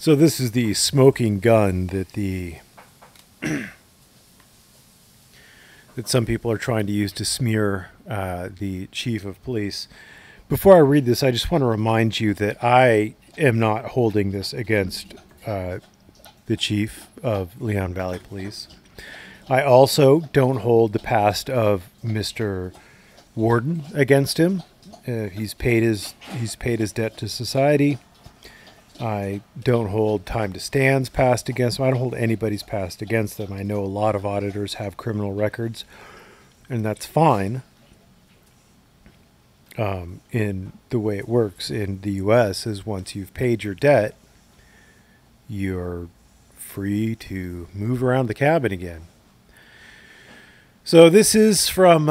So this is the smoking gun that that some people are trying to use to smear the chief of police. Before I read this, I just want to remind you that I am not holding this against the chief of Leon Valley Police. I also don't hold the past of Mr. Worden against him. He's paid his debt to society. I don't hold Time to Stand's past against them. I don't hold anybody's past against them. I know a lot of auditors have criminal records, and that's fine. In the way it works in the U.S. is once you've paid your debt, you're free to move around the cabin again. So this is from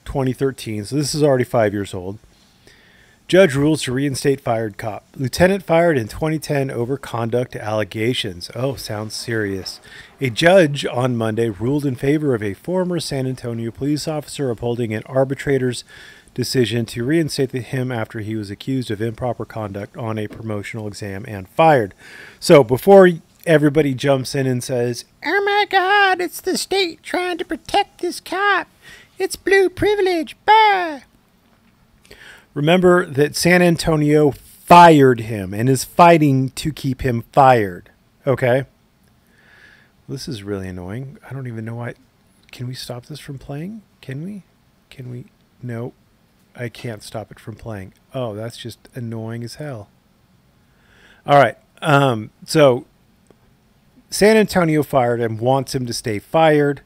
2013. So this is already 5 years old. Judge rules to reinstate fired cop. Lieutenant fired in 2010 over conduct allegations. Oh, sounds serious. A judge on Monday ruled in favor of a former San Antonio police officer upholding an arbitrator's decision to reinstate him after he was accused of improper conduct on a promotional exam and fired. So before everybody jumps in and says, "Oh my God, it's the state trying to protect this cop. It's blue privilege. Bah!" Remember that San Antonio fired him and is fighting to keep him fired. Okay? This is really annoying. I don't even know why. Can we stop this from playing? Can we? Can we? No. I can't stop it from playing. Oh, that's just annoying as hell. All right. So San Antonio fired him, wants him to stay fired.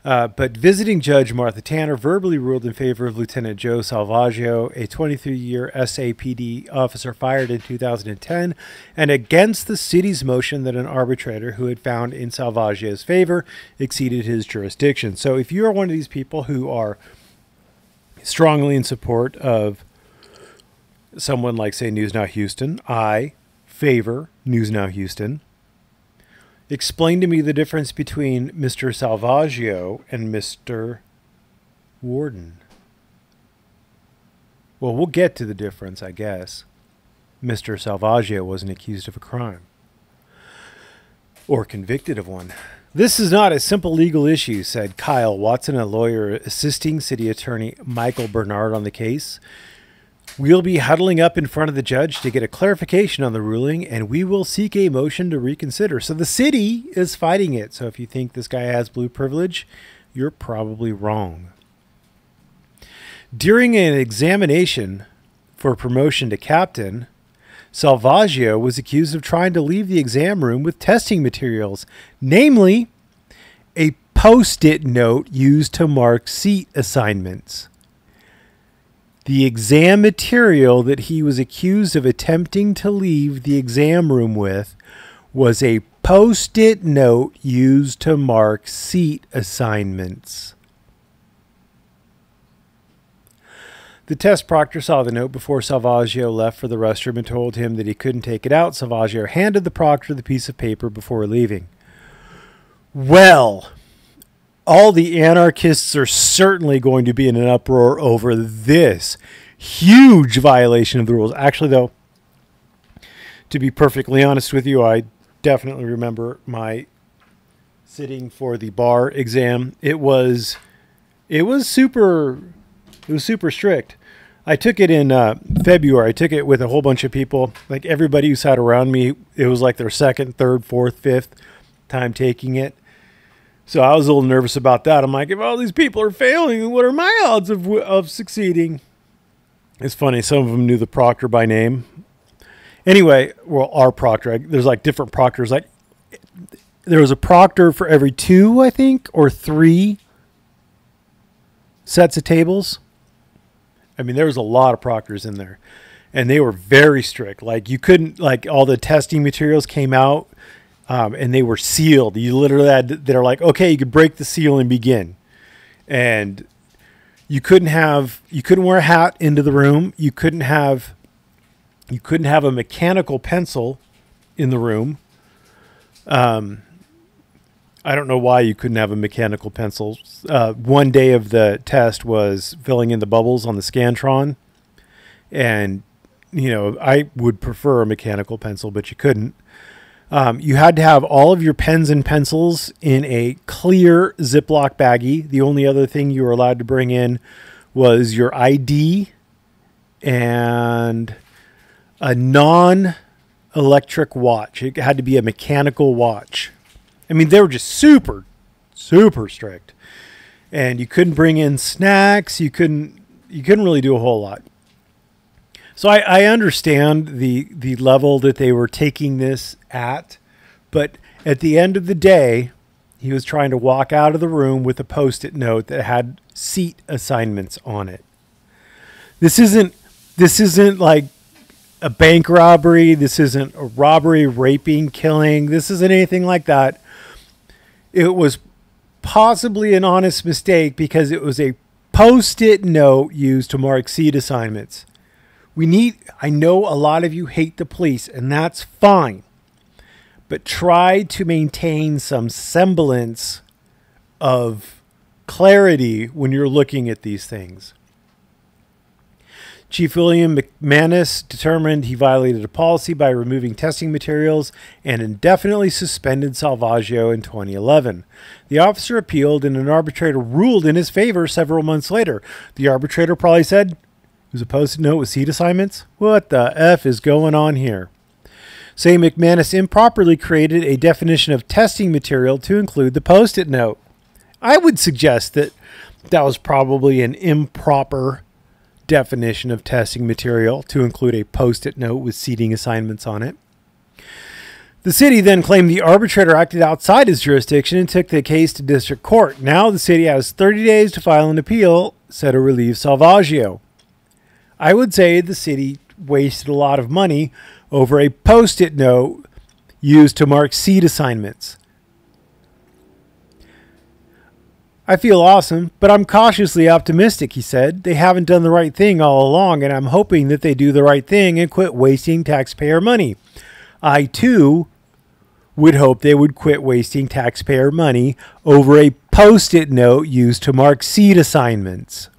But visiting Judge Martha Tanner verbally ruled in favor of Lieutenant Joe Salvaggio, a 23-year SAPD officer fired in 2010, and against the city's motion that an arbitrator who had found in Salvaggio's favor exceeded his jurisdiction. So if you are one of these people who are strongly in support of someone like, say, News Now Houston, I favor News Now Houston. Explain to me the difference between Mr. Salvaggio and Mr. Worden. Well, we'll get to the difference, I guess. Mr. Salvaggio wasn't accused of a crime. Or convicted of one. This is not a simple legal issue, said Kyle Watson, a lawyer assisting City Attorney Michael Bernard on the case. We'll be huddling up in front of the judge to get a clarification on the ruling, and we will seek a motion to reconsider. So the city is fighting it. So if you think this guy has blue privilege, you're probably wrong. During an examination for promotion to captain, Salvaggio was accused of trying to leave the exam room with testing materials, namely a Post-it note used to mark seat assignments. The exam material that he was accused of attempting to leave the exam room with was a Post-it note used to mark seat assignments. The test proctor saw the note before Salvaggio left for the restroom and told him that he couldn't take it out. Salvaggio handed the proctor the piece of paper before leaving. Well, all the anarchists are certainly going to be in an uproar over this huge violation of the rules. Actually, though, to be perfectly honest with you, I definitely remember my sitting for the bar exam. It was super strict. I took it in February. I took it with a whole bunch of people. Like everybody who sat around me, it was like their second, third, fourth, fifth time taking it. So I was a little nervous about that. I'm like, if all these people are failing, what are my odds of succeeding? It's funny. Some of them knew the proctor by name. Anyway, well, our proctor, there's like different proctors. Like there was a proctor for every 2, I think, or 3 sets of tables. I mean, there was a lot of proctors in there, and they were very strict. Like you couldn't, like all the testing materials came out, and they were sealed. You literally had, they're like, okay, you could break the seal and begin. And you couldn't wear a hat into the room. You couldn't have a mechanical pencil in the room. I don't know why you couldn't have a mechanical pencil. One day of the test was filling in the bubbles on the Scantron, and I would prefer a mechanical pencil, but you couldn't. You had to have all of your pens and pencils in a clear Ziploc baggie. The only other thing you were allowed to bring in was your ID and a non-electric watch. It had to be a mechanical watch. I mean, they were just super, super strict. And you couldn't bring in snacks. You couldn't really do a whole lot. So I understand the level that they were taking this at, but at the end of the day, he was trying to walk out of the room with a Post-it note that had seat assignments on it. This isn't like a bank robbery. This isn't a robbery, raping, killing. This isn't anything like that. It was possibly an honest mistake because it was a Post-it note used to mark seat assignments. I know a lot of you hate the police, and that's fine. But try to maintain some semblance of clarity when you're looking at these things. Chief William McManus determined he violated a policy by removing testing materials and indefinitely suspended Salvaggio in 2011. The officer appealed, and an arbitrator ruled in his favor several months later. The arbitrator probably said, "It was a Post-it note with seat assignments? What the F is going on here?" Say McManus improperly created a definition of testing material to include the Post-it note. I would suggest that was probably an improper definition of testing material to include a Post-it note with seating assignments on it. The city then claimed the arbitrator acted outside his jurisdiction and took the case to district court. Now the city has 30 days to file an appeal, said to relieve Salvaggio. I would say the city wasted a lot of money over a Post-it note used to mark seat assignments. I feel awesome, but I'm cautiously optimistic, he said. They haven't done the right thing all along, and I'm hoping that they do the right thing and quit wasting taxpayer money. I, too, would hope they would quit wasting taxpayer money over a Post-it note used to mark seat assignments.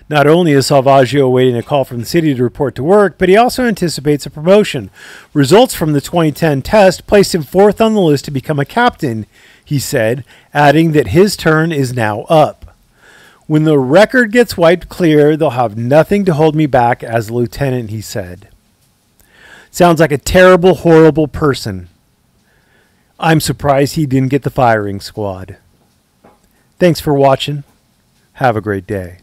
Not only is Salvaggio awaiting a call from the city to report to work, but he also anticipates a promotion. Results from the 2010 test placed him 4th on the list to become a captain, he said, adding that his turn is now up. When the record gets wiped clear, they'll have nothing to hold me back as a lieutenant, he said. Sounds like a terrible, horrible person. I'm surprised he didn't get the firing squad. Thanks for watching. Have a great day.